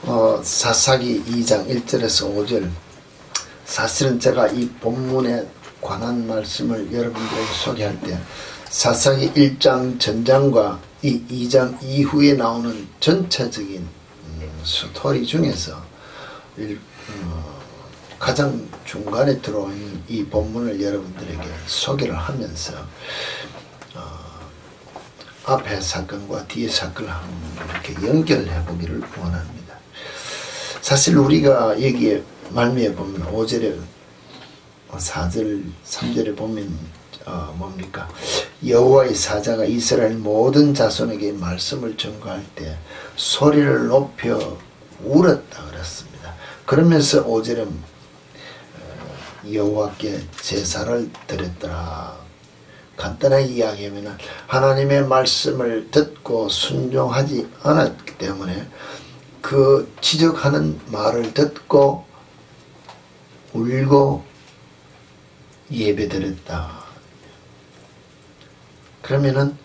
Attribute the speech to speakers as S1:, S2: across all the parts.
S1: 사사기 2장 1절에서 5절, 사실은 제가 이 본문에 관한 말씀을 여러분들에게 소개할 때 사사기 1장 전장과 이 2장 이후에 나오는 전체적인 스토리 중에서 가장 중간에 들어온 이 본문을 여러분들에게 소개를 하면서 앞의 사건과 뒤의 사건을 이렇게 연결해 보기를 원합니다. 사실 우리가 여기에 말미에 보면 5절에 4절 3절에 보면 뭡니까? 여호와의 사자가 이스라엘 모든 자손에게 말씀을 전가할 때 소리를 높여 울었다 그랬습니다. 그러면서 5절에 여호와께 제사를 드렸더라. 간단하게 이야기하면 하나님의 말씀을 듣고 순종하지 않았기 때문에 그 지적하는 말을 듣고 울고 예배드렸다. 그러면은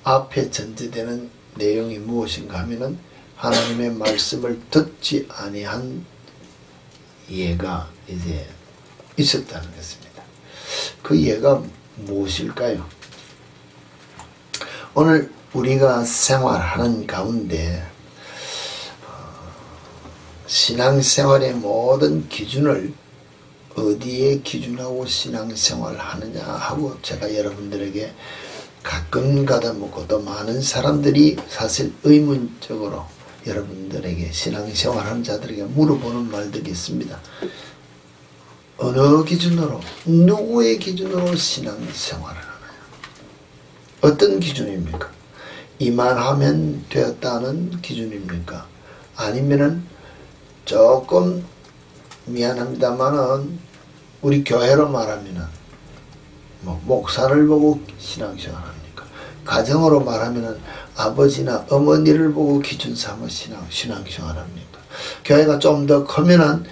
S1: 앞에 전제되는 내용이 무엇인가 하면은 하나님의 말씀을 듣지 아니한 예가 이제 있었다는 것입니다. 그 예가 무엇일까요? 오늘 우리가 생활하는 가운데 신앙생활의 모든 기준을 어디에 기준하고 신앙생활을 하느냐 하고 제가 여러분들에게 가끔 가다 묻고 또 많은 사람들이 사실 의문적으로 여러분들에게 신앙생활하는 자들에게 물어보는 말들이 있습니다. 어느 기준으로, 누구의 기준으로 신앙생활을 하나요? 어떤 기준입니까? 이만하면 되었다는 기준입니까? 아니면은 조금 미안합니다만은 우리 교회로 말하면은 목사를 보고 신앙생활 합니까? 가정으로 말하면은 아버지나 어머니를 보고 기준 삼아 신앙생활 합니까? 교회가 좀 더 크면은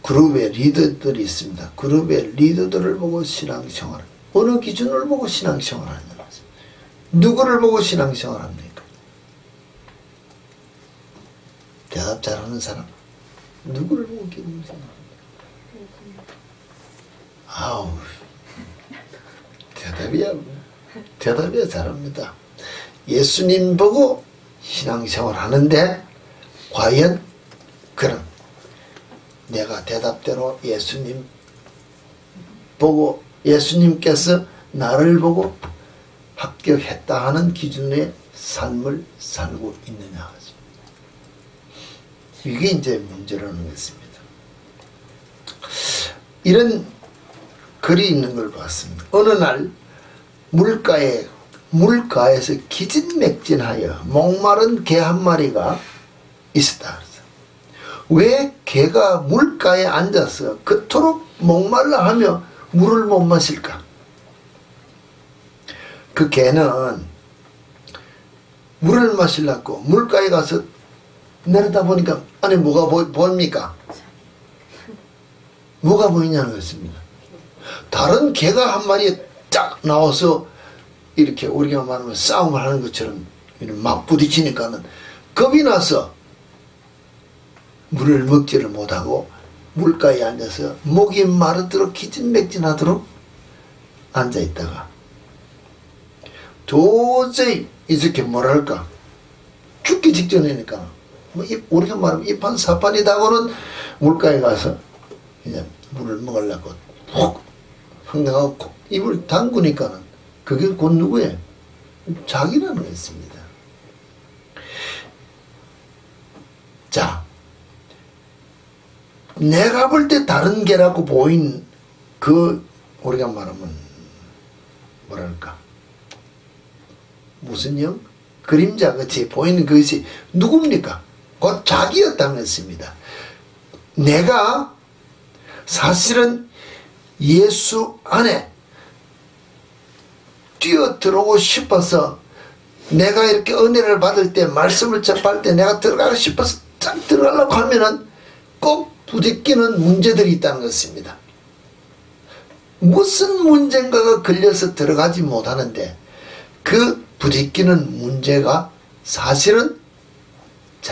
S1: 그룹의 리더들이 있습니다. 그룹의 리더들을 보고 신앙생활, 어느 기준을 보고 신앙생활 하느냐, 누구를 보고 신앙생활 합니까? 대답 잘하는 사람, 누구를 보고 신앙생활 합니까? 아우, 대답이야 잘합니다. 예수님 보고 신앙생활 하는데 과연 그럼 내가 대답대로 예수님 보고 예수님께서 나를 보고 합격했다 하는 기준의 삶을 살고 있느냐, 이게 이제 문제라는 것입니다. 이런 글이 있는 걸 봤습니다. 어느 날 물가에서 기진맥진하여 목마른 개 한 마리가 있었다. 왜 개가 물가에 앉아서 그토록 목말라 하며 물을 못 마실까? 그 개는 물을 마시려고 물가에 가서 내려다 보니까 안에 뭐가 보입니까? 뭐가 보이냐는 것입니다. 다른 개가 한 마리 쫙 나와서 이렇게 우리가 말하면 싸움을 하는 것처럼 막 부딪히니까는 겁이 나서 물을 먹지를 못하고 물가에 앉아서 목이 마르도록 기진맥진하도록 앉아있다가 도저히 이렇게 뭐랄까 죽기 직전이니까 우리가 말하면 이판사판이다고는 물가에 가서 그냥 물을 먹으려고 푹 흥나고 입을 담그니까는 그게 곧 누구예요? 자기라는 것입니다. 자, 내가 볼 때 다른 개라고 보인 그 우리가 말하면 뭐랄까 무슨 영? 그림자 같이 보이는 것이 누굽니까? 곧 자기였다는 것입니다. 내가 사실은 예수 안에 뛰어들어오고 싶어서 내가 이렇게 은혜를 받을 때 말씀을 접할 때 내가 들어가고 싶어서 딱 들어가려고 하면은 꼭 부딪히는 문제들이 있다는 것입니다. 무슨 문제인가가 걸려서 들어가지 못하는데 그 부딪히는 문제가 사실은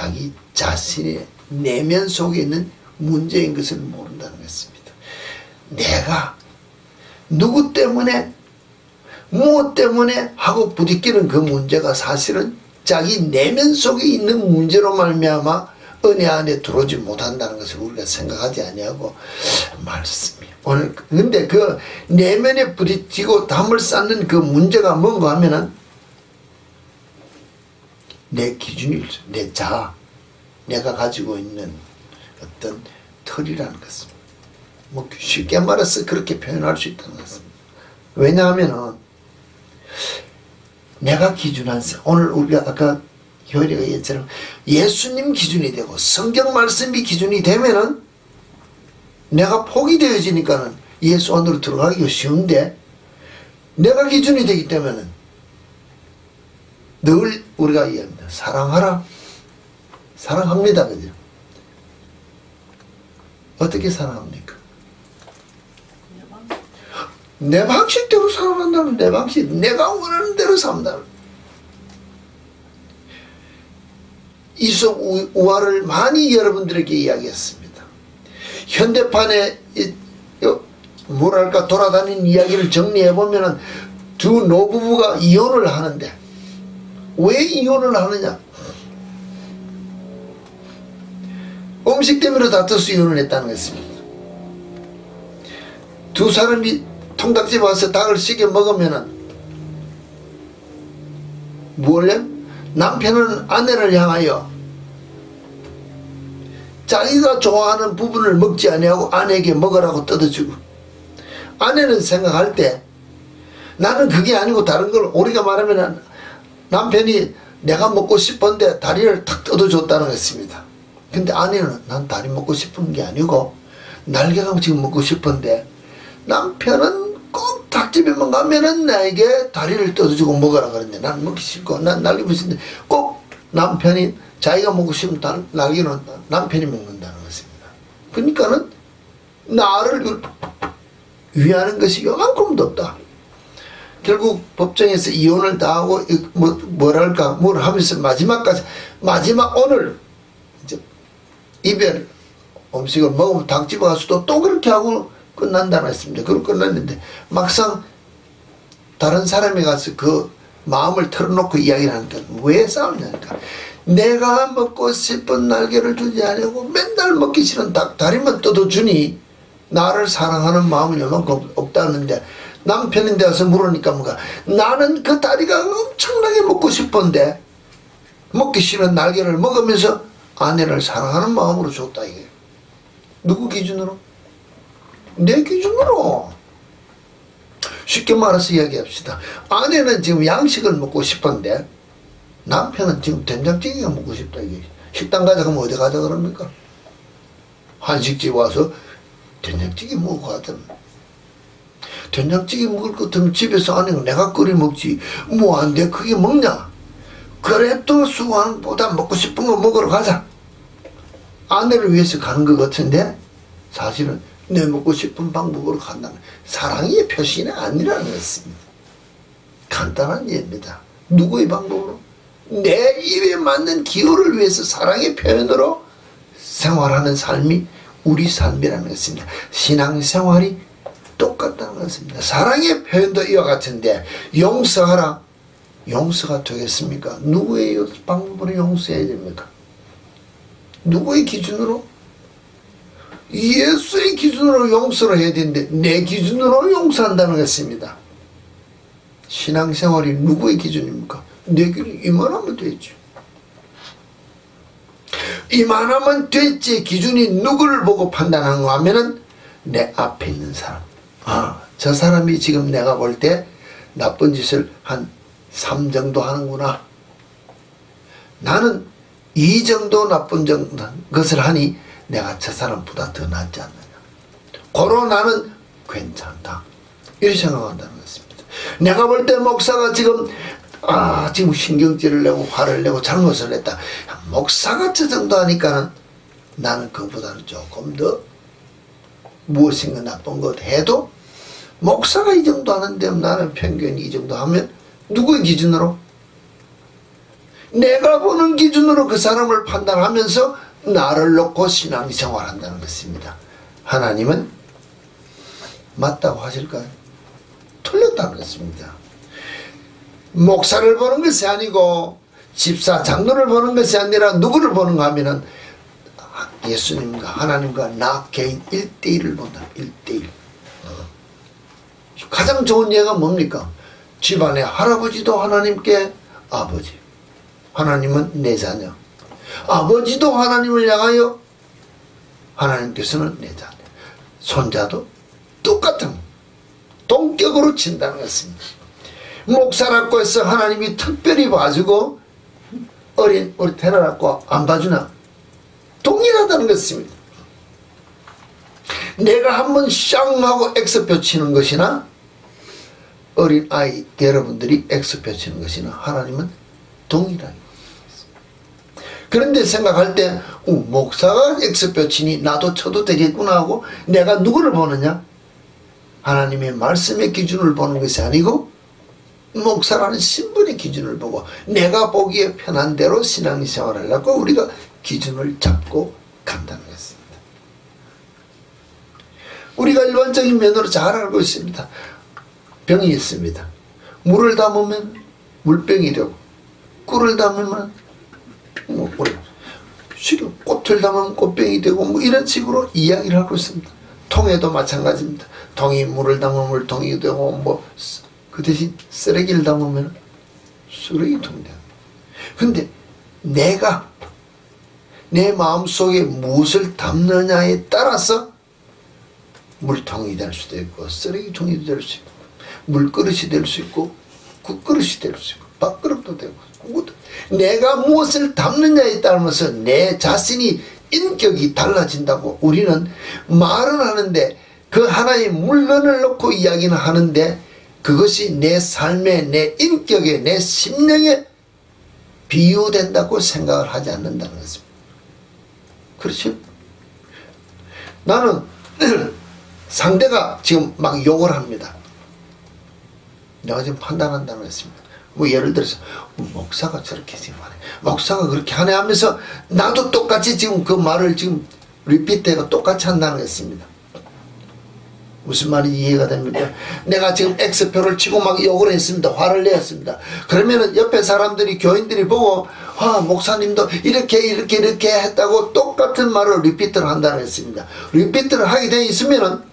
S1: 자기 자신의 내면 속에 있는 문제인 것을 모른다는 것입니다. 내가 누구 때문에 무엇 때문에 하고 부딪히는 그 문제가 사실은 자기 내면 속에 있는 문제로 말미암아 은혜 안에 들어오지 못한다는 것을 우리가 생각하지 아니하고 말씀이 오늘 근데 그 내면에 부딪히고 담을 쌓는 그 문제가 뭔가 하면은 내 기준이 내 자아 내가 가지고 있는 어떤 틀이라는 것입니다. 뭐 쉽게 말해서 그렇게 표현할 수 있다는 것입니다. 왜냐하면은 내가 기준한 오늘 우리가 아까 효리가 얘기했처럼 예수님 기준이 되고 성경 말씀이 기준이 되면은 내가 폭이 되어지니까는 예수 안으로 들어가기가 쉬운데 내가 기준이 되기 때문에 늘 우리가 얘기합니다. 사랑하라. 사랑합니다. 그죠? 어떻게 사랑합니까? 내 방식대로 사랑한다면 내 방식, 내가 원하는 대로 산다면. 이솝 우화를 많이 여러분들에게 이야기했습니다. 현대판에 뭐랄까 돌아다니는 이야기를 정리해보면 두 노부부가 이혼을 하는데 왜 이혼을 하느냐? 음식 때문에 다퉈서 이혼을 했다는 것입니다. 두 사람이 통닭집 와서 닭을 씻겨 먹으면은 뭘래? 남편은 아내를 향하여 자기가 좋아하는 부분을 먹지 아니하고 아내에게 먹으라고 뜯어주고 아내는 생각할 때 나는 그게 아니고 다른 걸 우리가 말하면 남편이 내가 먹고 싶은데 다리를 탁 뜯어줬다는 것입니다. 근데 아내는 난 다리 먹고 싶은 게 아니고 날개가 지금 먹고 싶은데 남편은 꼭 닭집에만 가면은 나에게 다리를 뜯어주고 먹으라 그러는데 난 먹기 싫고 난 날개 먹고 싶은데 꼭 남편이 자기가 먹고 싶은 날개는 남편이 먹는다는 것입니다. 그러니까는 나를 위하는 것이 요만큼도 없다. 결국 법정에서 이혼을 당하고 뭐랄까 뭘 하면서 마지막까지 마지막 오늘 이제 이별 음식을 먹으면 닭집에 가서도 또 그렇게 하고 끝난다고 했습니다. 그걸 끝났는데 막상 다른 사람이 가서 그 마음을 털어놓고 이야기를 하니까 왜 싸우냐니까 내가 먹고 싶은 날개를 주지 않고 맨날 먹기 싫은 다리만 뜯어주니 나를 사랑하는 마음은 요만큼 없다는데 남편인데 와서 물으니까 뭐가 나는 그 다리가 엄청나게 먹고 싶은데 먹기 싫은 날개를 먹으면서 아내를 사랑하는 마음으로 줬다 이게 누구 기준으로? 내 기준으로. 쉽게 말해서 이야기합시다. 아내는 지금 양식을 먹고 싶은데 남편은 지금 된장찌개가 먹고 싶다 이게 식당 가자 그러면 어디 가자 그럽니까? 한식집 와서 된장찌개 먹고 가자. 된장찌개 먹을 것 같으면 집에서 아내가 내가 끓여 먹지 뭐 안 돼 그게 먹냐? 그래도 수완보다 먹고 싶은 거 먹으러 가자. 아내를 위해서 가는 것 같은데 사실은 내 먹고 싶은 방법으로 간다는 사랑의 표시는 아니라는 것입니다. 간단한 예입니다. 누구의 방법으로? 내 입에 맞는 기호를 위해서 사랑의 표현으로 생활하는 삶이 우리 삶이라는 것입니다. 신앙생활이 똑같다는 것입니다. 사랑의 표현도 이와 같은데 용서하라. 용서가 되겠습니까? 누구의 방법으로 용서해야 됩니까? 누구의 기준으로? 예수의 기준으로 용서를 해야 되는데 내 기준으로 용서한다는 것입니다. 신앙생활이 누구의 기준입니까? 내 기준 이만하면 되지. 이만하면 됐지. 기준이 누구를 보고 판단하는가 하면은 내 앞에 있는 사람. 저 사람이 지금 내가 볼 때 나쁜 짓을 한 3 정도 하는구나. 나는 2 정도 나쁜 것을 하니 내가 저 사람보다 더 낫지 않느냐. 고로 나는 괜찮다. 이렇게 생각한다는 것입니다. 내가 볼 때 목사가 지금 신경질을 내고 화를 내고 잘못을 했다. 목사가 저 정도 하니까는 나는 그보다는 조금 더 무엇인가 나쁜 것 해도 목사가 이 정도 하는데 나는 평균 이 정도 하면 누구의 기준으로? 내가 보는 기준으로 그 사람을 판단하면서 나를 놓고 신앙생활한다는 것입니다. 하나님은 맞다고 하실까요? 틀렸다는 것입니다. 목사를 보는 것이 아니고 집사 장로를 보는 것이 아니라 누구를 보는가 하면은 예수님과 하나님과 나 개인 1대1을 본다. 1대1. 가장 좋은 예가 뭡니까? 집안의 할아버지도 하나님께 아버지, 하나님은 내 자녀. 아버지도 하나님을 향하여, 하나님께서는 내 자녀. 손자도 똑같은 동격으로 친다는 것입니다. 목사라고 해서 하나님이 특별히 봐주고 어린 우리 테라라고 안 봐주나? 동일하다는 것입니다. 내가 한번 쌍 하고 X표 치는 것이나 어린 아이 여러분들이 X표 치는 것이나 하나님은 동일하게. 그런데 생각할 때 목사가 X표 치니 나도 쳐도 되겠구나 하고 내가 누구를 보느냐? 하나님의 말씀의 기준을 보는 것이 아니고 목사라는 신분의 기준을 보고 내가 보기에 편한 대로 신앙생활을 하려고 우리가 기준을 잡고 간다는 것입니다. 우리가 일반적인 면으로 잘 알고 있습니다. 병이 있습니다. 물을 담으면 물병이 되고 꿀을 담으면 꽃을 담으면 꽃병이 되고 이런 식으로 이야기를 하고 있습니다. 통에도 마찬가지입니다. 통이 물을 담으면 물통이 되고 그 대신 쓰레기를 담으면 쓰레기통이 됩니다. 근데 내가 내 마음속에 무엇을 담느냐에 따라서 물통이 될 수도 있고 쓰레기통이 될 수 있고 물그릇이 될 수 있고 국그릇이 될 수 있고 밥그릇도 되고 내가 무엇을 담느냐에 따라서 내 자신이 인격이 달라진다고. 우리는 말은 하는데 그 하나의 물건을 놓고 이야기는 하는데 그것이 내 삶에 내 인격에 내 심령에 비유된다고 생각을 하지 않는다는 것입니다. 그렇죠? 나는 상대가 지금 막 욕을 합니다. 내가 지금 판단한다는 것입니다. 예를 들어서 목사가 저렇게 지금 하네, 목사가 그렇게 하네 하면서 나도 똑같이 지금 그 말을 지금 리피트해가 똑같이 한다는 것입니다. 무슨 말인지 이해가 됩니까? 내가 지금 X표를 치고 막 욕을 했습니다. 화를 내었습니다. 그러면은 옆에 사람들이 교인들이 보고 목사님도 이렇게 했다고 똑같은 말을 리피트를 한다는 것입니다. 리피트를 하게 돼 있으면은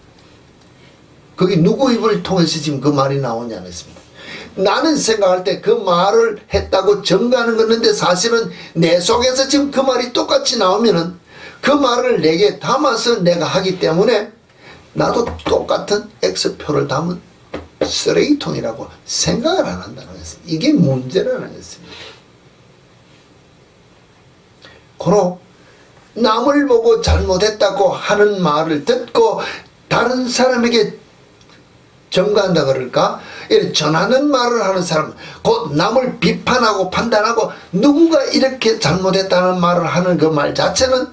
S1: 거기 누구 입을 통해서 지금 그 말이 나오냐는 것입니다. 나는 생각할 때 그 말을 했다고 정가하는 건데 사실은 내 속에서 지금 그 말이 똑같이 나오면은 그 말을 내게 담아서 내가 하기 때문에 나도 똑같은 X표를 담은 쓰레기통이라고 생각을 안 한다는 것입니다. 이게 문제라는 것입니다. 고로 남을 보고 잘못했다고 하는 말을 듣고 다른 사람에게 전가한다 그럴까? 이렇게 전하는 말을 하는 사람, 곧 남을 비판하고 판단하고 누군가 이렇게 잘못했다는 말을 하는 그 말 자체는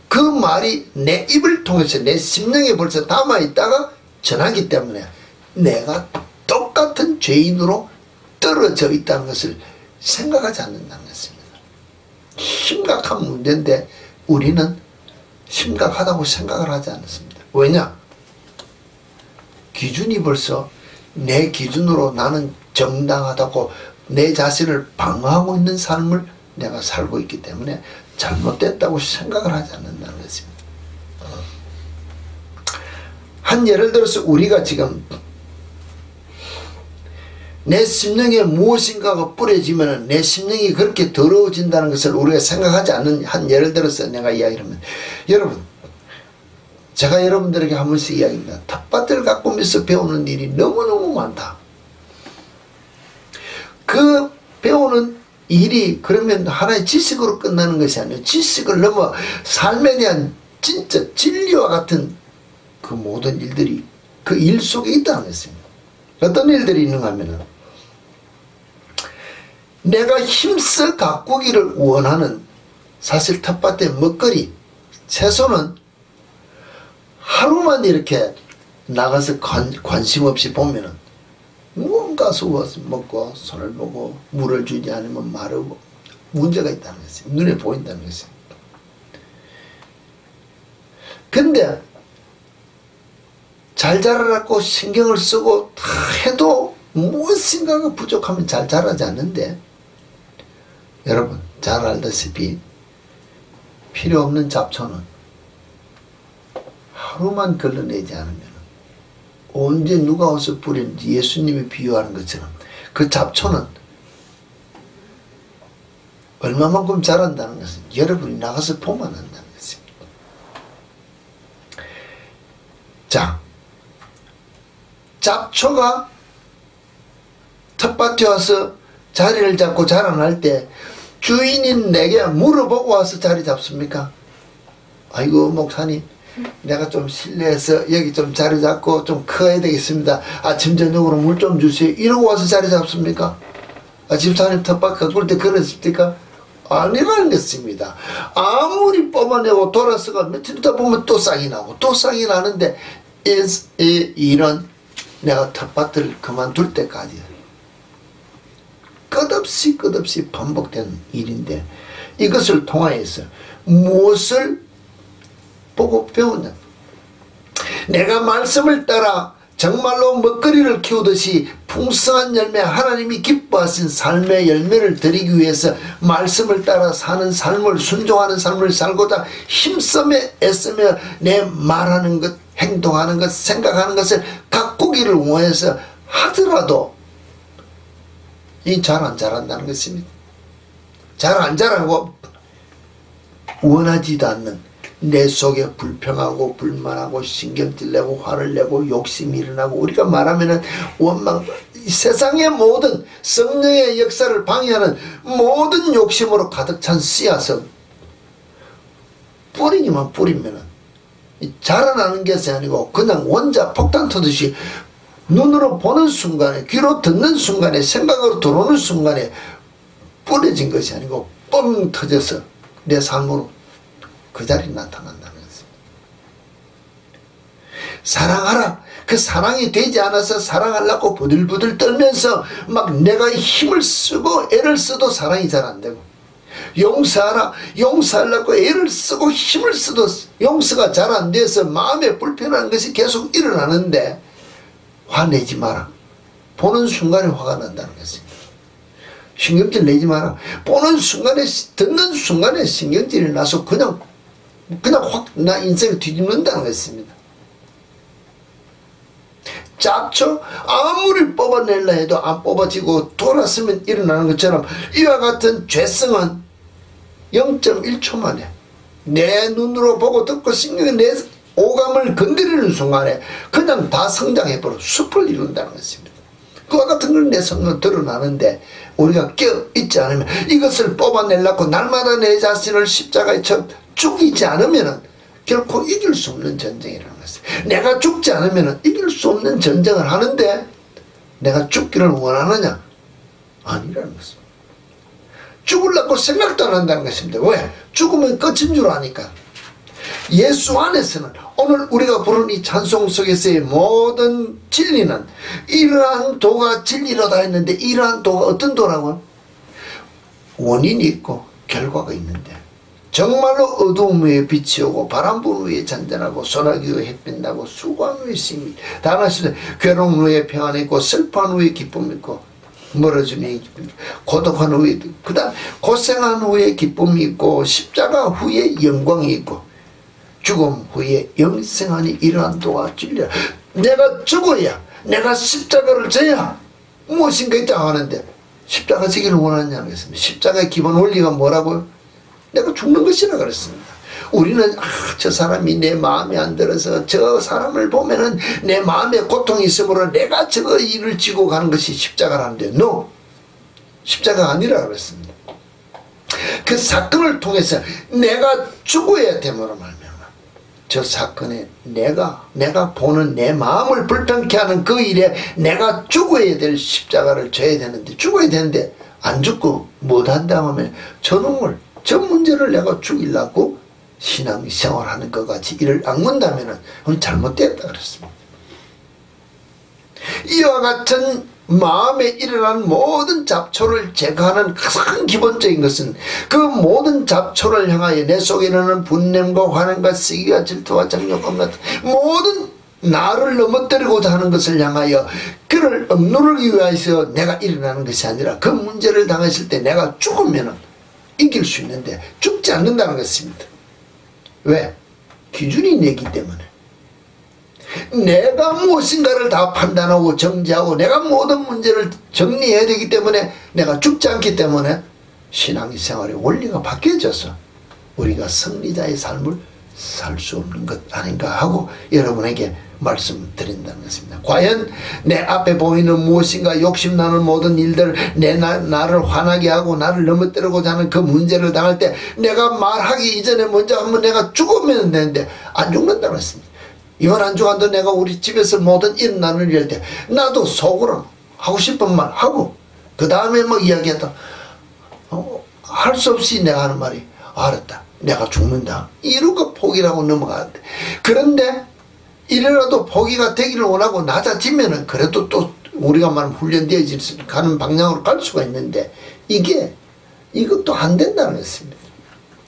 S1: 그 말이 내 입을 통해서 내 심령에 벌써 담아있다가 전하기 때문에 내가 똑같은 죄인으로 떨어져 있다는 것을 생각하지 않는다는 것입니다. 심각한 문제인데 우리는 심각하다고 생각을 하지 않습니다. 왜냐? 기준이 벌써 내 기준으로 나는 정당하다고 내 자신을 방어하고 있는 삶을 내가 살고 있기 때문에 잘못됐다고 생각을 하지 않는다는 것입니다. 한 예를 들어서 우리가 지금 내 심령에 무엇인가가 뿌려지면 내 심령이 그렇게 더러워진다는 것을 우리가 생각하지 않는 한 예를 들어서 내가 이야기를 하면, 여러분 제가 여러분들에게 한 번씩 이야기합니다. 텃밭을 가꾸면서 배우는 일이 너무너무 많다. 그 배우는 일이 그러면 하나의 지식으로 끝나는 것이 아니에요. 지식을 넘어 삶에 대한 진짜 진리와 같은 그 모든 일들이 그 일 속에 있다는 것입니다. 어떤 일들이 있는가 하면은 내가 힘써 가꾸기를 원하는 사실 텃밭의 먹거리 채소는 하루만 이렇게 나가서 관심 없이 보면은 뭔가 수고해서 먹고 손을 보고 물을 주지 않으면 마르고 문제가 있다는 것이에요. 눈에 보인다는 것이에요. 근데 잘 자라라고 신경을 쓰고 다 해도 무엇인가가 부족하면 잘 자라지 않는데, 여러분 잘 알다시피 필요 없는 잡초는 하루만 걸러내지 않으면 언제 누가 와서 뿌리는지 예수님이 비유하는 것처럼 그 잡초는 얼마만큼 자란다는 것은 여러분이 나가서 보면 안다는 것입니다. 자, 잡초가 텃밭에 와서 자리를 잡고 자라날 때 주인인 내게 물어보고 와서 자리 잡습니까? 아이고 목사님, 내가 좀 실례해서 여기 좀 자리 잡고 좀 커야 되겠습니다. 아침 저녁으로 물 좀 주세요. 이러고 와서 자리 잡습니까? 집사님 텃밭 가꿀 때 그랬습니까? 아니라는 것입니다. 아무리 뽑아내고 돌아서가 며칠 있다 보면 또 쌍이 나고 또 쌍이 나는데 이 일은 내가 텃밭을 그만둘 때까지 끝없이 반복되는 일인데, 이것을 통하여서 무엇을 보고 배우냐? 내가 말씀을 따라 정말로 먹거리를 키우듯이 풍성한 열매, 하나님이 기뻐하신 삶의 열매를 드리기 위해서 말씀을 따라 사는 삶을, 순종하는 삶을 살고자 힘쓰며 애쓰며 내 말하는 것, 행동하는 것, 생각하는 것을 가꾸기를 원해서 하더라도 이 잘 안 자란다는 것입니다. 잘 안 자라고 원하지도 않는 내 속에 불평하고 불만하고 신경질 내고 화를 내고 욕심이 일어나고, 우리가 말하면은 원망, 세상의 모든 성령의 역사를 방해하는 모든 욕심으로 가득 찬 씨앗은 뿌리기만 뿌리면은 자라나는 것이 아니고 그냥 원자 폭탄 터듯이 눈으로 보는 순간에, 귀로 듣는 순간에, 생각으로 들어오는 순간에 뿌려진 것이 아니고 뻥 터져서 내 삶으로 그 자리에 나타난다는 것입니다. 사랑하라. 그 사랑이 되지 않아서 사랑하려고 부들부들 떨면서 막 내가 힘을 쓰고 애를 써도 사랑이 잘 안 되고, 용서하라. 용서하려고 애를 쓰고 힘을 써도 용서가 잘 안 돼서 마음에 불편한 것이 계속 일어나는데, 화내지 마라. 보는 순간에 화가 난다는 것입니다. 신경질 내지 마라. 보는 순간에, 듣는 순간에 신경질이 나서 그냥 확 나 인생을 뒤집는다는 것입니다. 잡초 아무리 뽑아내려 해도 안 뽑아지고 돌았으면 일어나는 것처럼 이와 같은 죄성은 0.1초 만에 내 눈으로 보고 듣고 신경이 내 오감을 건드리는 순간에 그냥 다 성장해버려 숲을 이룬다는 것입니다. 그와 같은 걸 내 성은 드러나는데, 우리가 깨어있지 않으면, 이것을 뽑아내려고 날마다 내 자신을 십자가에 쳐 죽이지 않으면 결코 이길 수 없는 전쟁이라는 것입니다. 내가 죽지 않으면 이길 수 없는 전쟁을 하는데 내가 죽기를 원하느냐? 아니라는 것입니다. 죽으려고 생각도 안 한다는 것입니다. 왜? 죽으면 끝인 줄 아니까. 예수 안에서는 오늘 우리가 부르는 이 찬송 속에서의 모든 진리는 이러한 도가 진리로다 했는데, 이러한 도가 어떤 도라고요? 원인이 있고 결과가 있는데, 정말로 어두움 위에 빛이 오고 바람 부는 위에 잔잔하고 소나기 위에 햇빛 나고 수고한 후에 쉼이, 다나시되 괴로운 후에 평안이 있고 슬퍼한 후에 기쁨이 있고 멀어짐이 기쁨이 있고 고독한 후에, 그 다음 고생한 후에 기쁨이 있고 십자가 후에 영광이 있고 죽음 후에 영생하니 이러한 도가 진리라. 내가 죽어야, 내가 십자가를 져야 무엇인가 있다고 하는데 십자가 지기를 원하느냐는 것입니다. 십자가의 기본 원리가 뭐라고요? 내가 죽는 것이라 그랬습니다. 우리는 저 사람이 내 마음에 안 들어서 저 사람을 보면은 내 마음에 고통이 있으므로 내가 저거 일을 지고 가는 것이 십자가라는데, no! 십자가가 아니라 그랬습니다. 그 사건을 통해서 내가 죽어야 됨으로 말미암아 저 사건에 내가 보는 내 마음을 불편케 하는 그 일에 내가 죽어야 될 십자가를 져야 되는데, 죽어야 되는데 안 죽고 못한다 하면 저 문제를 내가 죽이려고 신앙생활하는 것 같이 이를 악문다면 잘못됐다 그랬습니다. 이와 같은 마음에 일어난 모든 잡초를 제거하는 가장 기본적인 것은 그 모든 잡초를 향하여 내 속에 일어나는 분냄과 화냄과 시기와 질투와 정욕감 같은 모든 나를 넘어뜨리고자 하는 것을 향하여 그를 억누르기 위해서 내가 일어나는 것이 아니라 그 문제를 당했을 때 내가 죽으면 이길 수 있는데 죽지 않는다는 것입니다. 왜? 기준이 내기 때문에. 내가 무엇인가를 다 판단하고 정지하고 내가 모든 문제를 정리해야 되기 때문에 내가 죽지 않기 때문에 신앙생활의 원리가 바뀌어져서 우리가 승리자의 삶을 살 수 없는 것 아닌가 하고 여러분에게 말씀드린다는 것입니다. 과연 내 앞에 보이는 무엇인가 욕심나는 모든 일들 나를 화나게 하고 나를 넘어뜨리고자 하는 그 문제를 당할 때 내가 말하기 이전에 먼저 한번 내가 죽으면 되는데 안 죽는다는 것입니다. 이건 안 죽어도 내가 우리 집에서 모든 일어나는 일할 때 나도 속으로 하고 싶은 말 하고 그 다음에 막 이야기하다 할 수 없이 내가 하는 말이 알았다 내가 죽는다 이러고 포기하고 넘어가는데 그런데 이래라도 포기가 되기를 원하고 낮아지면은 그래도 또 우리가 말하면 훈련되어질 가는 방향으로 갈 수가 있는데 이것도 안 된다는 것입니다.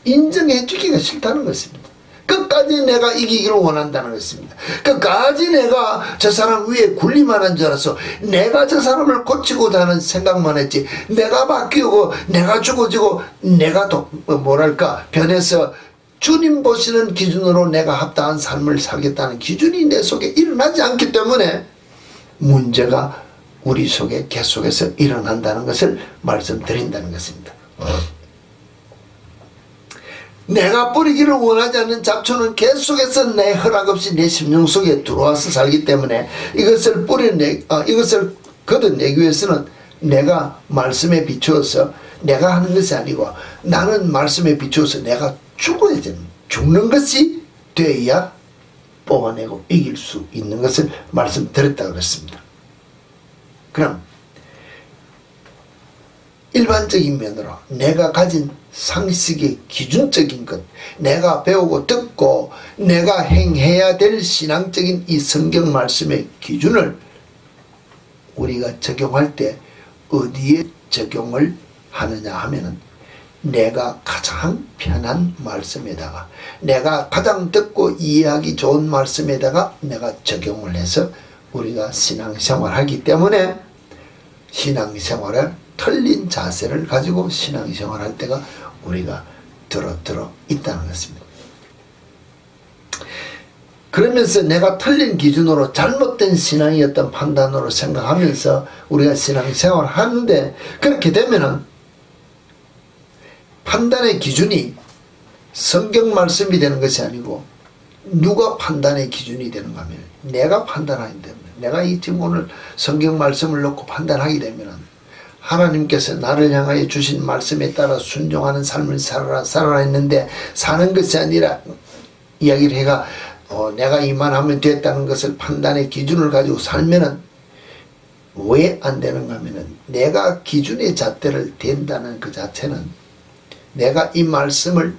S1: 인정해 주기가 싫다는 것입니다. 끝까지 내가 이기기를 원한다는 것입니다. 끝까지 내가 저 사람 위에 군림만 한 줄 알아서 내가 저 사람을 고치고자 하는 생각만 했지 내가 바뀌고 내가 죽어지고 내가 또 뭐랄까 변해서 주님 보시는 기준으로 내가 합당한 삶을 살겠다는 기준이 내 속에 일어나지 않기 때문에 문제가 우리 속에 계속해서 일어난다는 것을 말씀드린다는 것입니다. 내가 뿌리기를 원하지 않는 잡초는 계속해서 내 허락 없이 내 심령 속에 들어와서 살기 때문에 이것을 이것을 걷어내기 위해서는 내가 말씀에 비추어서 내가 하는 것이 아니고 나는 말씀에 비추어서 내가 죽어야 되는 죽는 것이 되어야 뽑아내고 이길 수 있는 것을 말씀드렸다고 그랬습니다. 그럼 일반적인 면으로 내가 가진 상식의 기준적인 것 내가 배우고 듣고 내가 행해야 될 신앙적인 이 성경 말씀의 기준을 우리가 적용할 때 어디에 적용을 하느냐 하면은 내가 가장 편한 말씀에다가 내가 가장 듣고 이해하기 좋은 말씀에다가 내가 적용을 해서 우리가 신앙생활하기 때문에 신앙생활을 틀린 자세를 가지고 신앙생활할 때가 우리가 들어 있다는 것입니다. 그러면서 내가 틀린 기준으로 잘못된 신앙이었던 판단으로 생각하면서 우리가 신앙생활을 하는데 그렇게 되면은 판단의 기준이 성경 말씀이 되는 것이 아니고 누가 판단의 기준이 되는가 하면 내가 판단하기 때문에 내가 지금 오늘 성경 말씀을 놓고 판단하게 되면 하나님께서 나를 향하여 주신 말씀에 따라 순종하는 삶을 살아라 했는데 사는 것이 아니라 이야기를 해가 내가 이만하면 됐다는 것을 판단의 기준을 가지고 살면은 왜 안 되는가 하면은 내가 기준의 잣대를 댄다는 그 자체는 내가 이 말씀을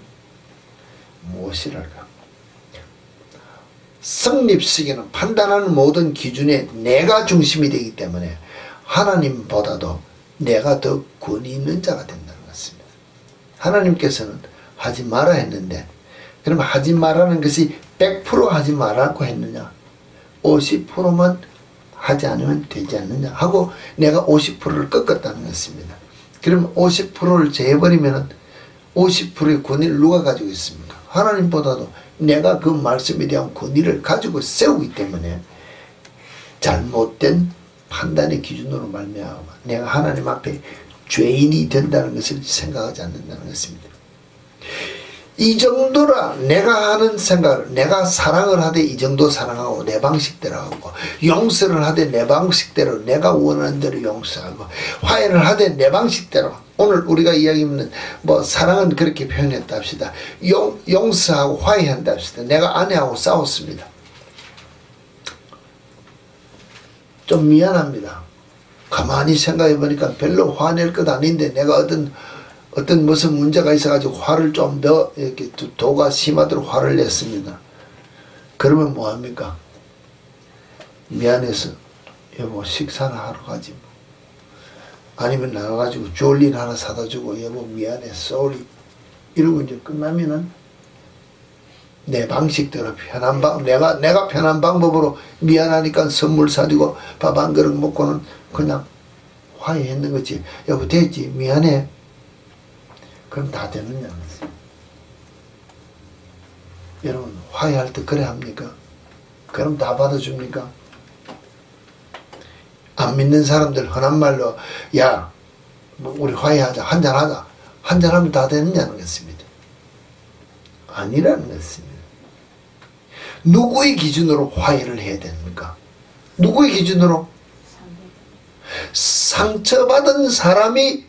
S1: 무엇이랄까 성립시키는 판단하는 모든 기준에 내가 중심이 되기 때문에 하나님보다도 내가 더 권위 있는 자가 된다는 것입니다. 하나님께서는 하지 마라 했는데 그러면 하지 마라는 것이 100% 하지 말라고 했느냐 50%만 하지 않으면 되지 않느냐 하고 내가 50%를 꺾었다는 것입니다. 그러면 50%를 제해버리면 50%의 권위를 누가 가지고 있습니까? 하나님보다도 내가 그 말씀에 대한 권위를 가지고 세우기 때문에 잘못된 판단의 기준으로 말미암아 내가 하나님 앞에 죄인이 된다는 것을 생각하지 않는다는 것입니다. 이 정도라 내가 하는 생각을 내가 사랑을 하되 이 정도 사랑하고 내 방식대로 하고 용서를 하되 내 방식대로 내가 원하는 대로 용서하고 화해를 하되 내 방식대로 오늘 우리가 이야기하는 뭐 사랑은 그렇게 표현했다 합시다. 용서하고 화해한다 합시다. 내가 아내하고 싸웠습니다. 좀 미안합니다. 가만히 생각해 보니까 별로 화낼 것 아닌데 내가 어떤 무슨 문제가 있어가지고 화를 좀 더 이렇게 도가 심하도록 화를 냈습니다. 그러면 뭐합니까? 미안해서 여보 식사나 하러 가지 아니면 나가가지고 졸린 하나 사다 주고 여보 미안해 쏘리 이러고 이제 끝나면은 내 방식대로 편한 내가 편한 방법으로 미안하니까 선물 사주고 밥 한 그릇 먹고는 그냥 화해했는 거지. 여보 됐지 미안해. 그럼 다 되느냐. 여러분 화해할 때 그래 합니까? 그럼 다 받아줍니까? 안 믿는 사람들 흔한 말로 야 우리 화해하자 한잔하자 한잔하면 다 되느냐는 것입니다. 아니라는 것입니다. 누구의 기준으로 화해를 해야 됩니까? 누구의 기준으로? 상처받은 사람이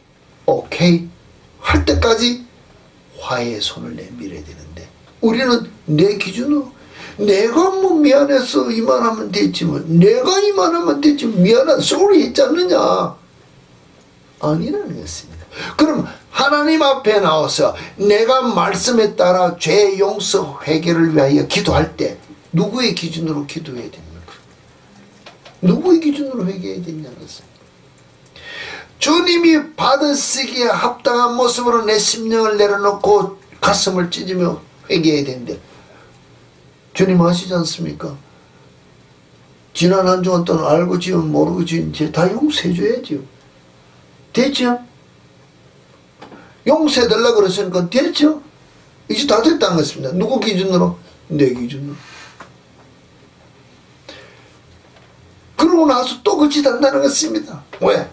S1: 오케이 할 때까지 화해의 손을 내밀어야 되는데 우리는 내 기준으로 내가 뭐 미안해서 이만하면 됐지 뭐 내가 이만하면 됐지 미안한 소리 했지 않느냐. 아니라는 것입니다. 그럼 하나님 앞에 나와서 내가 말씀에 따라 죄 용서 회개를 위하여 기도할 때 누구의 기준으로 기도해야 됩니까? 누구의 기준으로 회개해야 되냐는 것입니다. 주님이 받으시기에 합당한 모습으로 내 심령을 내려놓고 가슴을 찢으며 회개해야 되는데 주님 아시지 않습니까? 지난 한 주간 동안 알고 지은 모르고 지은 죄 다 용서해줘야지요. 됐죠? 용서해달라고 그러시니까 됐죠? 이제 다 됐다는 것입니다. 누구 기준으로? 내 기준으로. 그러고 나서 또 그 짓 한다는 것입니다. 왜?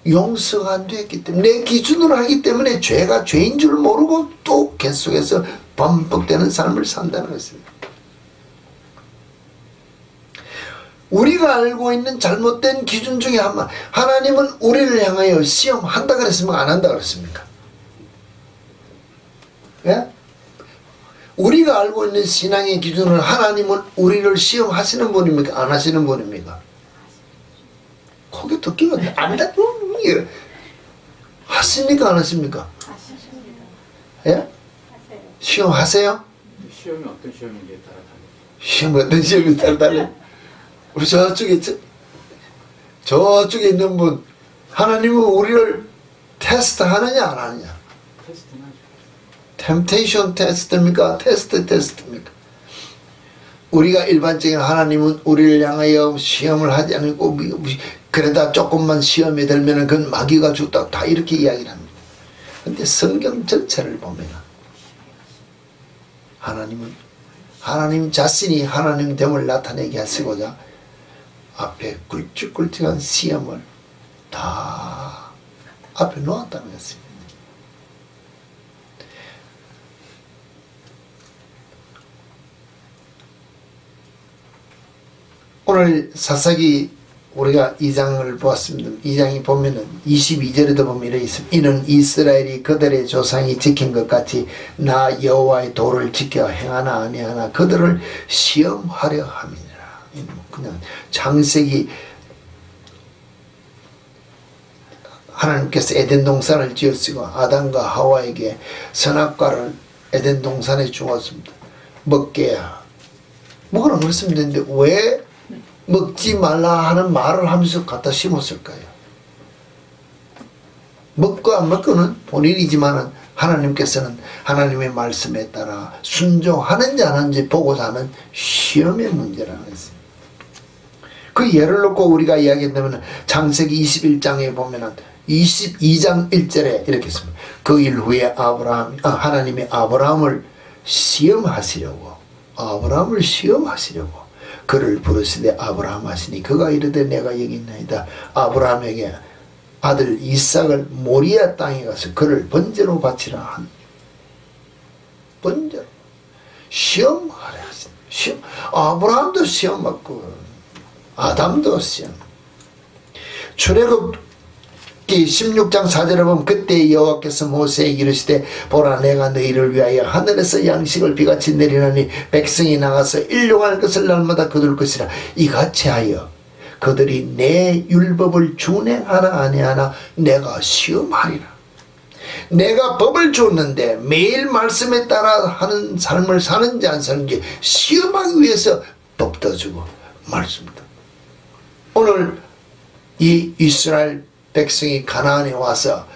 S1: 용서가 안 됐기 때문에 내 기준으로 하기 때문에 죄가 죄인 줄 모르고 또 계속해서 반복되는 삶을 산다는 것입니다. 우리가 알고 있는 잘못된 기준 중에 하나님은 우리를 향하여 시험한다 그랬습니까? 안 한다 그랬습니까? 예? 우리가 알고 있는 신앙의 기준을 하나님은 우리를 시험하시는 분입니까? 안 하시는 분입니까? 거기 듣기가 안 돼. 하십니까? 안 하십니까?
S2: 하십니다.
S1: 예?
S2: 하세요.
S1: 시험하세요?
S3: 시험이 어떤 시험인지에 따라 달라요.
S1: 시험이 어떤 시험에 따라 달라요? 우리 저쪽에 있는 분 하나님은 우리를 테스트 하느냐 안 하느냐?
S3: 테스트는 하죠.
S1: 템테이션 테스트입니까? 테스트입니까? 우리가 일반적인 하나님은 우리를 향하여 시험을 하지 않고 그러다 조금만 시험에 들면 그건 마귀가 죽다 다 이렇게 이야기를 합니다. 그런데 성경 전체를 보면 하나님 자신이 하나님됨을 나타내게 하시고자 앞에 굵직굵직한 시험을 다 앞에 놓았다는 것입니다. 오늘 사사기 우리가 2장을 보았습니다. 2장이 보면은 22절에도 보면 이렇게 있습니다. 이는 이스라엘이 그들의 조상이 지킨 것 같이 나 여호와의 도를 지켜 행하나 아니하나 그들을 시험하려 함이니라. 그냥 창세기 하나님께서 에덴 동산을 지으시고 아담과 하와에게 선악과를 에덴 동산에 주었습니다. 먹게야. 먹으라 그랬으면 되는데 왜 먹지 말라 하는 말을 하면서 갖다 심었을까요? 먹고 안 먹고는 본인이지만은 하나님께서는 하나님의 말씀에 따라 순종하는지 안 하는지 보고자 하는 시험의 문제라는 것입니다. 그 예를 놓고 우리가 이야기한다면 창세기 21장에 보면은 22장 1절에 이렇게 있습니다. 그 일 후에 하나님이 아브라함을 시험하시려고 그를 부르시되 아브라함 하시니 그가 이르되 내가 여기 있나이다. 아브라함에게 아들 이삭을 모리아 땅에 가서 그를 번제로 바치라 한 번제로 시험하라 하신 시험. 아브라함도 시험 받고 아담도 시험. 출애굽기 16장 4절에 보면 그때 여호와께서 모세에게 이르시되 보라 내가 너희를 위하여 하늘에서 양식을 비같이 내리나니 백성이 나가서 일용할 것을 날마다 거둘 것이라. 이같이 하여 그들이 내 율법을 준행하나 아니하나 내가 시험하리라. 내가 법을 줬는데 매일 말씀에 따라 하는 삶을 사는지 안 사는지 시험하기 위해서 법도 주고 말씀도. 오늘 이 이스라엘 백성이 가나안에 와서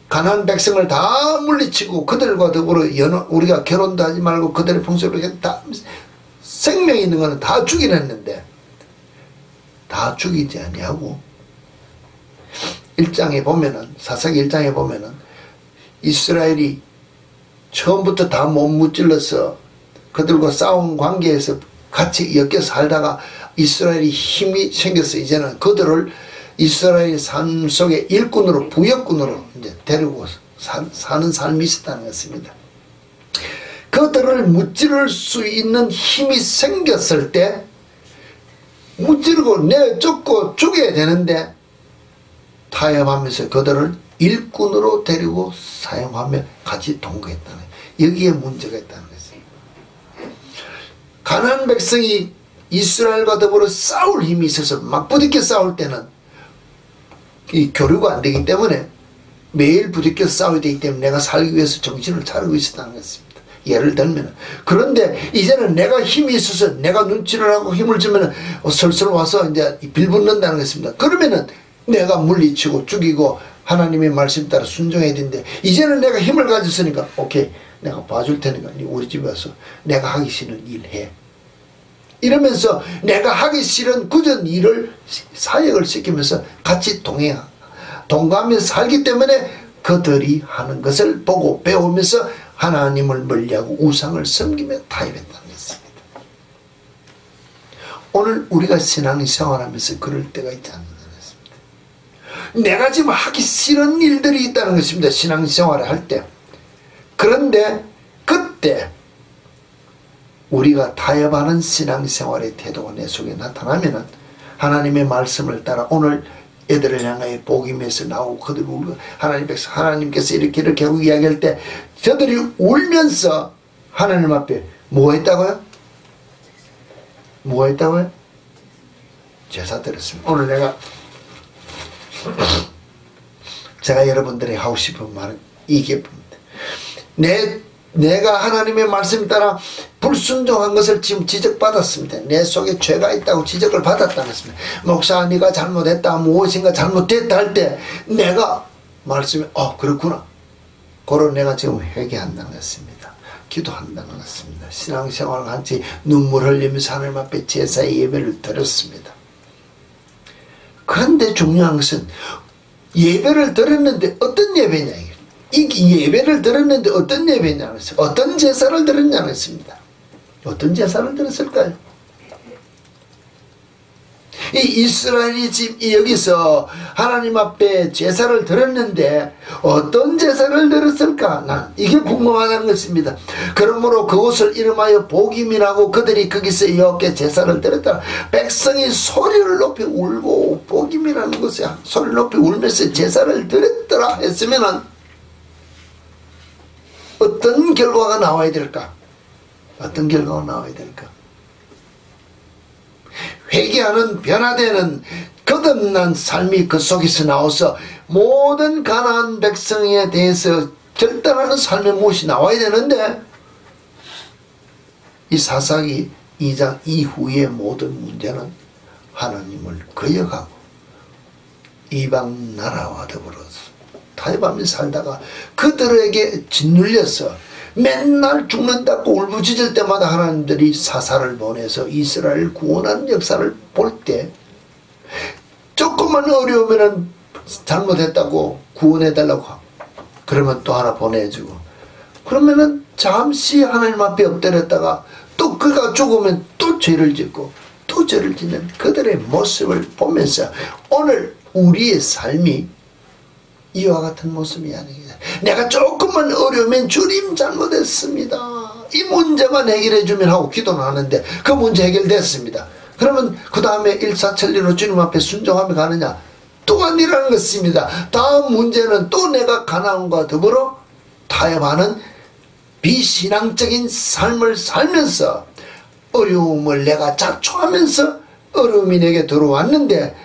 S1: 가나안 백성을 다 물리치고 그들과 더불어 우리가 결혼도 하지 말고 그들의 풍습을 다 생명이 있는 거는 다 죽이랬는데 다 죽이지 아니하고 1장에 보면은 사사기 1장에 보면은 이스라엘이 처음부터 다 못 무찔러서 그들과 싸운 관계에서 같이 엮여 살다가 이스라엘이 힘이 생겨서 이제는 그들을 이스라엘 삶 속에 일꾼으로 부역꾼으로 이제 데리고 사는 삶이 있었다는 것입니다. 그들을 무찌를 수 있는 힘이 생겼을 때 무찌르고 내쫓고 죽여야 되는데 타협하면서 그들을 일꾼으로 데리고 사용하며 같이 동거했다는 여기에 문제가 있다는 것입니다. 가나안 백성이 이스라엘과 더불어 싸울 힘이 있어서 막 부딪혀 싸울 때는 이 교류가 안 되기 때문에 매일 부딪혀 싸워야 되기 때문에 내가 살기 위해서 정신을 차리고 있었다는 것입니다. 예를 들면 그런데 이제는 내가 힘이 있어서 내가 눈치를 하고 힘을 주면 슬슬 와서 이제 빌붙는다는 것입니다. 그러면은 내가 물리치고 죽이고 하나님의 말씀 따라 순종해야 되는데 이제는 내가 힘을 가졌으니까 오케이 내가 봐줄 테니까 우리 집에 와서 내가 하기 싫은 일 해. 이러면서 내가 하기 싫은 굳은 일을 사역을 시키면서 같이 동거하면서 살기 때문에 그들이 하는 것을 보고 배우면서 하나님을 멀리하고 우상을 섬기며 타협했다는 것입니다. 오늘 우리가 신앙생활하면서 그럴 때가 있지 않는 것입니다. 내가 지금 하기 싫은 일들이 있다는 것입니다. 신앙생활을 할 때. 그런데 그때 우리가 타협하는 신앙생활의 태도가 내 속에 나타나면은 하나님의 말씀을 따라 오늘 애들을 향하여 복음에서 나오고 그들이 울고 하나님께서 이렇게 하고 이야기할 때 저들이 울면서 하나님 앞에 뭐 했다고요? 뭐 했다고요? 제사 드렸습니다. 오늘 제가 여러분들이 하고 싶은 말은 이게 내가 하나님의 말씀 따라 불순종한 것을 지금 지적받았습니다. 내 속에 죄가 있다고 지적을 받았다는 것입니다. 목사 네가 잘못했다 무엇인가 잘못됐다 할 때 내가 말씀에 그렇구나 그런 내가 지금 회개한다는 것입니다. 기도한다는 것입니다. 신앙생활을 한지 눈물 흘리면서 하나님 앞에 제사의 예배를 드렸습니다. 그런데 중요한 것은 예배를 드렸는데 어떤 예배냐 이 예배를 드렸는데 어떤 예배냐는 것입니다. 어떤 제사를 드렸냐는 것입니다. 어떤 제사를 드렸을까요? 이 이스라엘이 지금 여기서 하나님 앞에 제사를 드렸는데 어떤 제사를 드렸을까? 난 이게 궁금하다는 것입니다. 그러므로 그곳을 이름하여 복임이라고 그들이 거기서 여호와께 제사를 드렸다. 백성이 소리를 높이 울고 복임이라는 것에 소리를 높이 울면서 제사를 드렸더라 했으면은 어떤 결과가 나와야 될까? 어떤 결과가 나와야 될까? 회개하는 변화되는 거듭난 삶이 그 속에서 나와서 모든 가나안 백성에 대해서 결단하는 삶의 무엇이 나와야 되는데 이 사사기 2장 이후의 모든 문제는 하나님을 거역하고 이방 나라와 더불어 타협하면서 살다가 그들에게 짓눌려서 맨날 죽는다고 울부짖을 때마다 하나님들이 사사를 보내서 이스라엘 구원하는 역사를 볼 때 조금만 어려우면 잘못했다고 구원해달라고 그러면 또 하나 보내주고 그러면은 잠시 하나님 앞에 엎드렸다가 또 그가 죽으면 또 죄를 짓고 또 죄를 짓는 그들의 모습을 보면서 오늘 우리의 삶이 이와 같은 모습이 아닙니다. 내가 조금만 어려우면 주님 잘못했습니다. 이 문제만 해결해 주면 하고 기도는 하는데 그 문제 해결됐습니다. 그러면 그 다음에 일사천리로 주님 앞에 순종하며 가느냐? 또 아니라는 것입니다. 다음 문제는 또 내가 가나안과 더불어 타협하는 비신앙적인 삶을 살면서 어려움을 내가 자초하면서 어려움이 내게 들어왔는데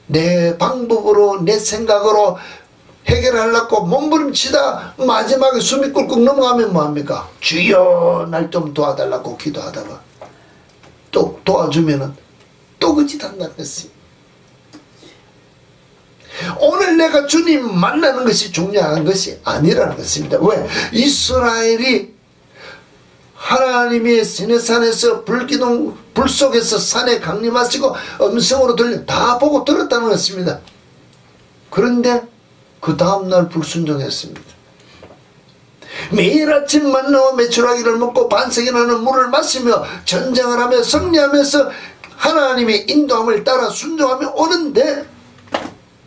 S1: 내 방법으로 내 생각으로 해결하려고 몸부림치다 마지막에 숨이 꿀꿀 넘어가면 뭐합니까? 주여 날 좀 도와달라고 기도하다가 또 도와주면은 또 그 짓 한다는 것이 오늘 내가 주님 만나는 것이 중요한 것이 아니라는 것입니다. 왜? 이스라엘이 하나님의 시내산에서 불기둥 불 속에서 산에 강림하시고 음성으로 들려 다 보고 들었다는 것입니다. 그런데 그 다음날 불순종했습니다. 매일 아침 만나와 메추라기를 먹고 반석이 나는 물을 마시며 전쟁을 하며 승리하면서 하나님의 인도함을 따라 순종하며 오는데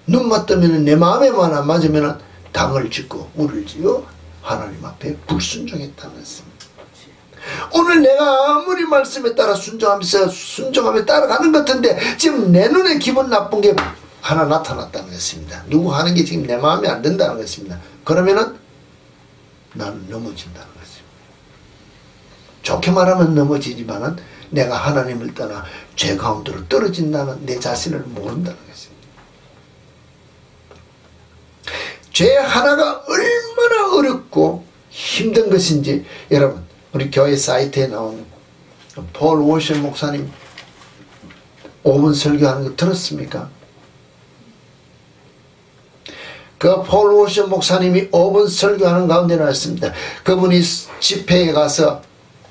S1: 눈만 뜨면 내 마음에만 안 맞으면 당을 짓고 물을 지어 하나님 앞에 불순종했다는 것입니다. 오늘 내가 아무리 말씀에 따라 순종하며 따라가는 것 같은데 지금 내 눈에 기분 나쁜 게 하나 나타났다는 것입니다. 누구 하는 게 지금 내 마음에 안 든다는 것입니다. 그러면은 나는 넘어진다는 것입니다. 좋게 말하면 넘어지지만은 내가 하나님을 떠나 죄 가운데로 떨어진다는 내 자신을 모른다는 것입니다. 죄 하나가 얼마나 어렵고 힘든 것인지 여러분 우리 교회 사이트에 나오는 폴 워셔 목사님 5분 설교하는 거 들었습니까? 그 폴 워셔 목사님이 5분 설교하는 가운데 나왔습니다. 그분이 집회에 가서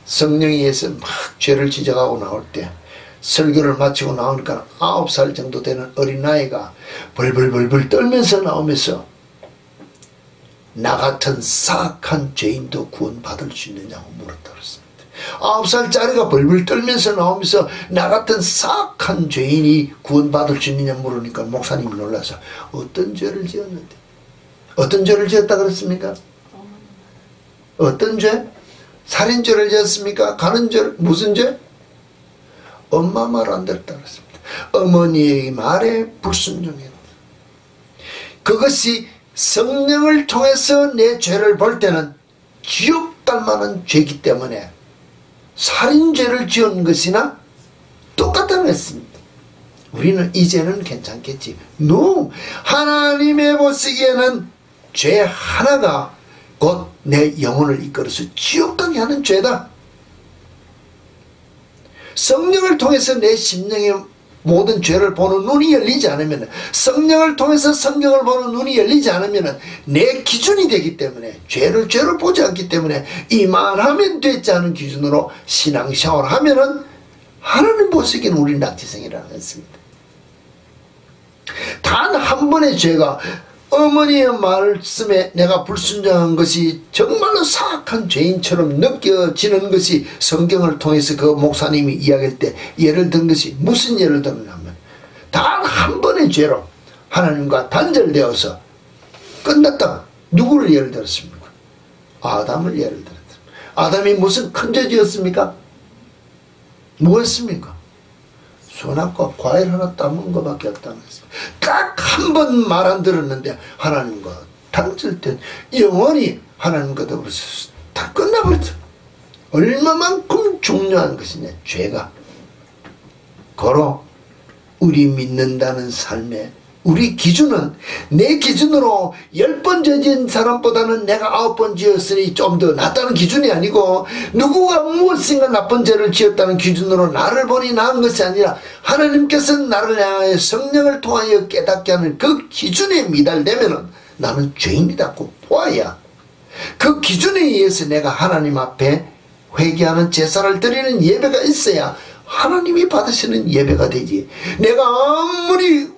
S1: 성령에 의해서 막 죄를 지적하고 나올 때 설교를 마치고 나오니까 9살 정도 되는 어린아이가 벌벌벌벌 떨면서 나오면서 나 같은 사악한 죄인도 구원받을 수 있느냐고 물었다고 했습니다. 9살짜리가 벌벌 떨면서 나오면서 나 같은 사악한 죄인이 구원받을 수 있느냐 물으니까 목사님이 놀라서 어떤 죄를 지었는데 어떤 죄를 지었다 그랬습니까? 어떤 죄? 살인죄를 지었습니까? 가는 죄? 무슨 죄? 엄마 말 안 들었다 그랬습니다. 어머니의 말에 불순종했다. 그것이 성령을 통해서 내 죄를 볼 때는 지옥 갈 만한 죄이기 때문에 살인죄를 지은 것이나 똑같다는 것입니다. 우리는 이제는 괜찮겠지. No! 하나님의 보시기에는 죄 하나가 곧 내 영혼을 이끌어서 지옥 가게 하는 죄다. 성령을 통해서 내 심령의 모든 죄를 보는 눈이 열리지 않으면, 성령을 통해서 성경을 보는 눈이 열리지 않으면 내 기준이 되기 때문에, 죄를 죄로 보지 않기 때문에 이만하면 되지 않은 기준으로 신앙생활을 하면은 하나님 보시기에는 우리 낙지성이라는 것입니다. 단 한 번의 죄가 어머니의 말씀에 내가 불순종한 것이 정말로 사악한 죄인처럼 느껴지는 것이 성경을 통해서 그 목사님이 이야기할 때 예를 든 것이 무슨 예를 들었냐면 단 한 번의 죄로 하나님과 단절되어서 끝났다. 누구를 예를 들었습니까? 아담을 예를 들었습니다. 아담이 무슨 큰 죄 지었습니까? 뭐였습니까? 선악과 과일 하나 따먹은 것밖에 없다는 것입니다. 딱 한 번 말 안 들었는데 하나님과 단절된 영원히 하나님과 더불어서 다 끝나버렸어. 얼마만큼 중요한 것이냐. 죄가 고로 우리 믿는다는 삶에 우리 기준은 내 기준으로 10번 죄 지은 사람보다는 내가 9번 지었으니 좀 더 낫다는 기준이 아니고, 누구가 무엇인가 나쁜 죄를 지었다는 기준으로 나를 보니 나은 것이 아니라 하나님께서 나를 향하여 성령을 통하여 깨닫게 하는 그 기준에 미달되면은 나는 죄인이라고 보아야 그 기준에 의해서 내가 하나님 앞에 회개하는 제사를 드리는 예배가 있어야 하나님이 받으시는 예배가 되지. 내가 아무리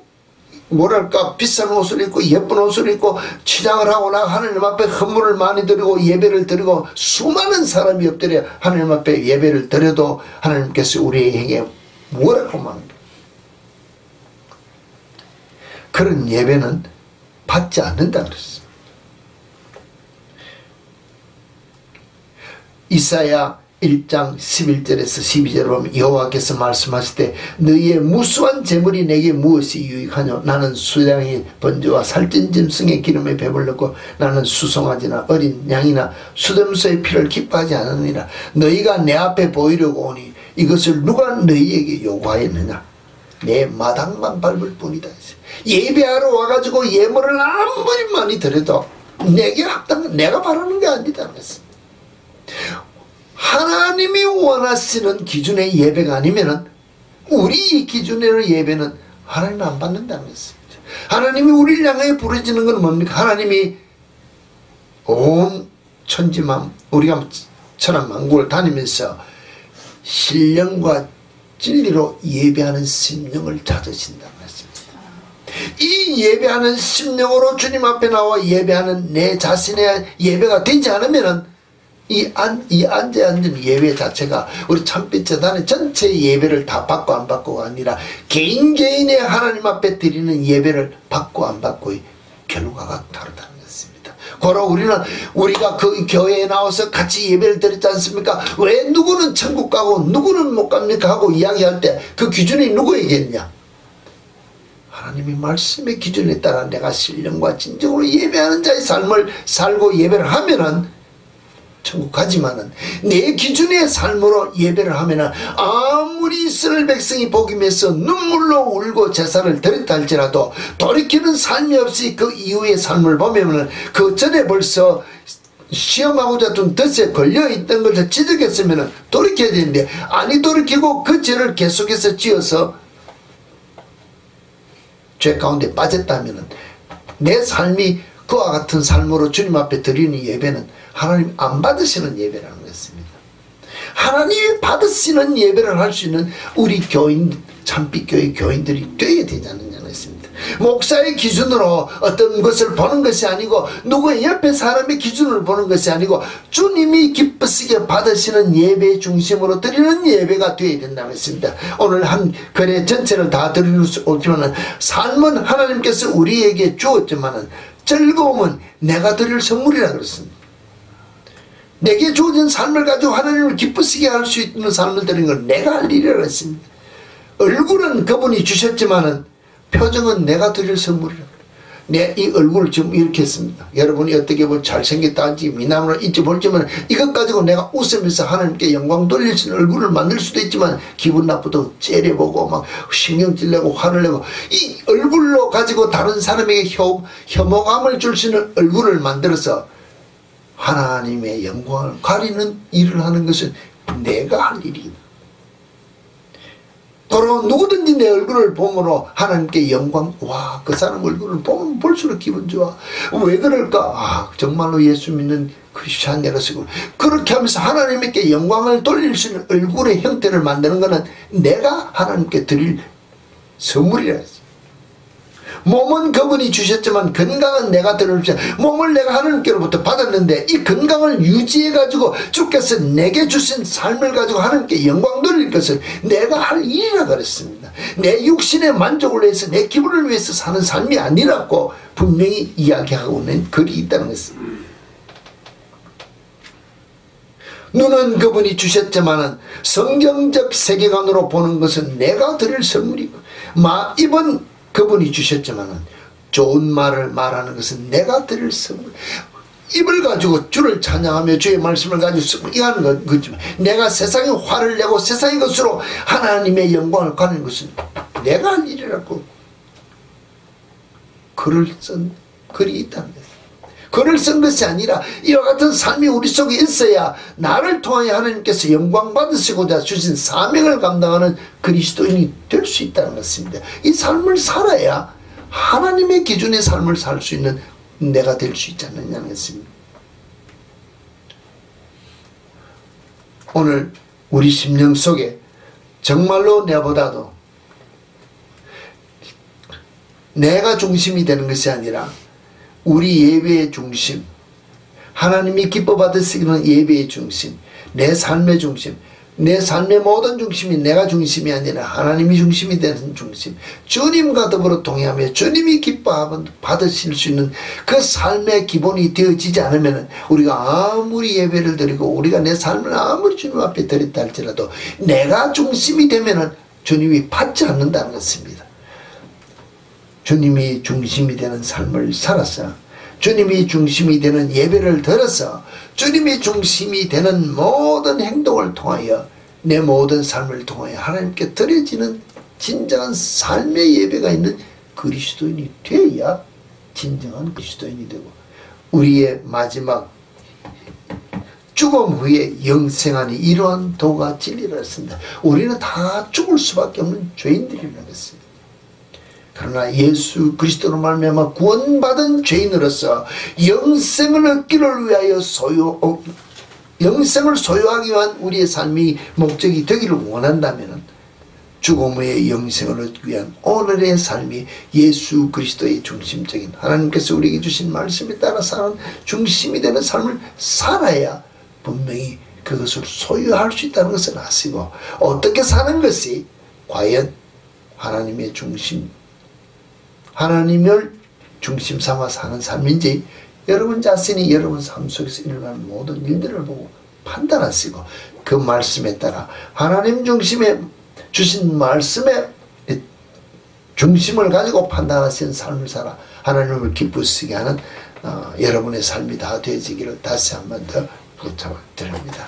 S1: 뭐랄까 비싼 옷을 입고 예쁜 옷을 입고 치장을 하고 나 하나님 앞에 헌물을 많이 드리고 예배를 드리고 수많은 사람이 엎드려 하나님 앞에 예배를 드려도 하나님께서 우리의 행에 뭐라고 말합니까? 그런 예배는 받지 않는다 그랬습니다. 이사야 1장 11절에서 12절을 보면 여호와께서 말씀하실 때 너희의 무수한 재물이 내게 무엇이 유익하뇨? 나는 수량의 번제와 살찐 짐승의 기름에 배불렀고 나는 수송아지나 어린 양이나 수염소의 피를 기뻐하지 않으니라. 너희가 내 앞에 보이려고 오니 이것을 누가 너희에게 요구하였느냐? 내 마당만 밟을 뿐이다. 예배하러 와가지고 예물을 아무리 많이 드려도 내게 합당한 내가 바라는 게 아니다. 하나님이 원하시는 기준의 예배가 아니면은 우리 기준의 예배는 하나님 안 받는다는 것입니다. 하나님이 우리를 향해 부르짖는 건 뭡니까? 하나님이 온 천지만 우리가 천하만국을 다니면서 신령과 진리로 예배하는 심령을 찾으신다는 것입니다. 이 예배하는 심령으로 주님 앞에 나와 예배하는 내 자신의 예배가 되지 않으면은 이 앉은 예배 자체가 우리 참빛 재단의 전체 예배를 다 받고 안 받고가 아니라 개인의 하나님 앞에 드리는 예배를 받고 안 받고의 결과가 다르다는 것입니다. 고로 우리가 그 교회에 나와서 같이 예배를 드렸지 않습니까? 왜 누구는 천국 가고 누구는 못 갑니까? 하고 이야기할 때 그 기준이 누구에게냐? 하나님의 말씀의 기준에 따라 내가 신령과 진정으로 예배하는 자의 삶을 살고 예배를 하면은 천국 가지만은 내 기준의 삶으로 예배를 하면은 아무리 이스라엘 백성이 복음에서 눈물로 울고 제사를 드렸다 할지라도 돌이키는 삶이 없이 그 이후의 삶을 보면은 그 전에 벌써 시험하고자 좀 덫에 걸려있던 것을 지적했으면은 돌이켜야 되는데 아니 돌이키고 그 죄를 계속해서 지어서 죄 가운데 빠졌다면은 내 삶이 그와 같은 삶으로 주님 앞에 드리는 예배는 하나님 안 받으시는 예배라는 것입니다. 하나님이 받으시는 예배를 할 수 있는 우리 교인, 참빛교회 교인들이 되어야 되지 않느냐는 것입니다. 목사의 기준으로 어떤 것을 보는 것이 아니고 누구의 옆에 사람의 기준을 보는 것이 아니고 주님이 기쁘시게 받으시는 예배의 중심으로 드리는 예배가 되어야 된다는 것입니다. 오늘 한 글의 전체를 다 드릴 수 없지만 삶은 하나님께서 우리에게 주었지만 즐거움은 내가 드릴 선물이라 그랬습니다. 내게 주어진 삶을 가지고 하나님을 기쁘시게 할 수 있는 삶을 드리는 건 내가 할 일이라고 했습니다. 얼굴은 그분이 주셨지만은 표정은 내가 드릴 선물이라. 내 이 얼굴을 지금 이렇게 했습니다. 여러분이 어떻게 보면 잘생겼다는지 미남으로 인지 볼지만 이것 가지고 내가 웃으면서 하나님께 영광 돌릴 수 있는 얼굴을 만들 수도 있지만 기분 나쁘다고 째려보고 막 신경질 내고 화를 내고 이 얼굴로 가지고 다른 사람에게 혐오감을 줄 수 있는 얼굴을 만들어서 하나님의 영광을 가리는 일을 하는 것은 내가 할 일이다. 또는 누구든지 내 얼굴을 보므로 하나님께 영광, 와, 그 사람 얼굴을 보면 볼수록 기분 좋아. 왜 그럴까? 아, 정말로 예수 믿는 크리스찬이라서 그렇게 하면서 하나님께 영광을 돌릴 수 있는 얼굴의 형태를 만드는 것은 내가 하나님께 드릴 선물이라 했어요. 몸은 그분이 주셨지만 건강은 내가 드릴 수 있어요. 몸을 내가 하나님께로부터 받았는데 이 건강을 유지해가지고 주께서 내게 주신 삶을 가지고 하나님께 영광 돌릴 것은 내가 할 일이라 그랬습니다. 내 육신의 만족을 위해서 내 기분을 위해서 사는 삶이 아니라고 분명히 이야기하고 있는 글이 있다는 것입니다. 눈은 그분이 주셨지만 성경적 세계관으로 보는 것은 내가 드릴 선물이고 입은 그분이 주셨지만 좋은 말을 말하는 것은 내가 드릴 선물. 입을 가지고 주를 찬양하며 주의 말씀을 가지고 이하는 거지만 내가 세상에 화를 내고 세상의 것으로 하나님의 영광을 가는 것은 내가 할 일이라고 글을 쓴 글이 있다는 것입니다. 글을 쓴 것이 아니라 이와 같은 삶이 우리 속에 있어야 나를 통하여 하나님께서 영광 받으시고자 주신 사명을 감당하는 그리스도인이 될 수 있다는 것입니다. 이 삶을 살아야 하나님의 기준의 삶을 살 수 있는 내가 될 수 있지 않느냐는 것입니다. 오늘 우리 심령 속에 정말로 내보다도 내가 중심이 되는 것이 아니라 우리 예배의 중심, 하나님이 기뻐 받으시는 예배의 중심, 내 삶의 중심, 내 삶의 모든 중심이 내가 중심이 아니라 하나님이 중심이 되는 중심, 주님과 더불어 동행하며 주님이 기뻐 받으실 수 있는 그 삶의 기본이 되어지지 않으면 우리가 아무리 예배를 드리고 우리가 내 삶을 아무리 주님 앞에 드렸다 할지라도 내가 중심이 되면 주님이 받지 않는다는 것입니다. 주님이 중심이 되는 삶을 살아서 주님이 중심이 되는 예배를 들어서 주님이 중심이 되는 모든 행동을 통하여 내 모든 삶을 통하여 하나님께 드려지는 진정한 삶의 예배가 있는 그리스도인이 되어야 진정한 그리스도인이 되고 우리의 마지막 죽음 후에 영생하니 이러한 도가 진리라 했습니다. 우리는 다 죽을 수밖에 없는 죄인들이라고 했습니다. 그러나 예수 그리스도로 말미암아 구원받은 죄인으로서 영생을 얻기를 위하여 영생을 소유하기 위한 우리의 삶이 목적이 되기를 원한다면 죽음 후에 영생을 얻기 위한 오늘의 삶이 예수 그리스도의 중심적인 하나님께서 우리에게 주신 말씀에 따라 사는 중심이 되는 삶을 살아야 분명히 그것을 소유할 수 있다는 것을 아시고, 어떻게 사는 것이 과연 하나님의 중심, 하나님을 중심 삼아 사는 삶인지 여러분 자신이 여러분 삶 속에서 일어나는 모든 일들을 보고 판단하시고, 그 말씀에 따라 하나님 중심에 주신 말씀의 중심을 가지고 판단하시는 삶을 살아 하나님을 기쁘시게 하는 여러분의 삶이 다 되어지기를 다시 한 번 더 부탁드립니다.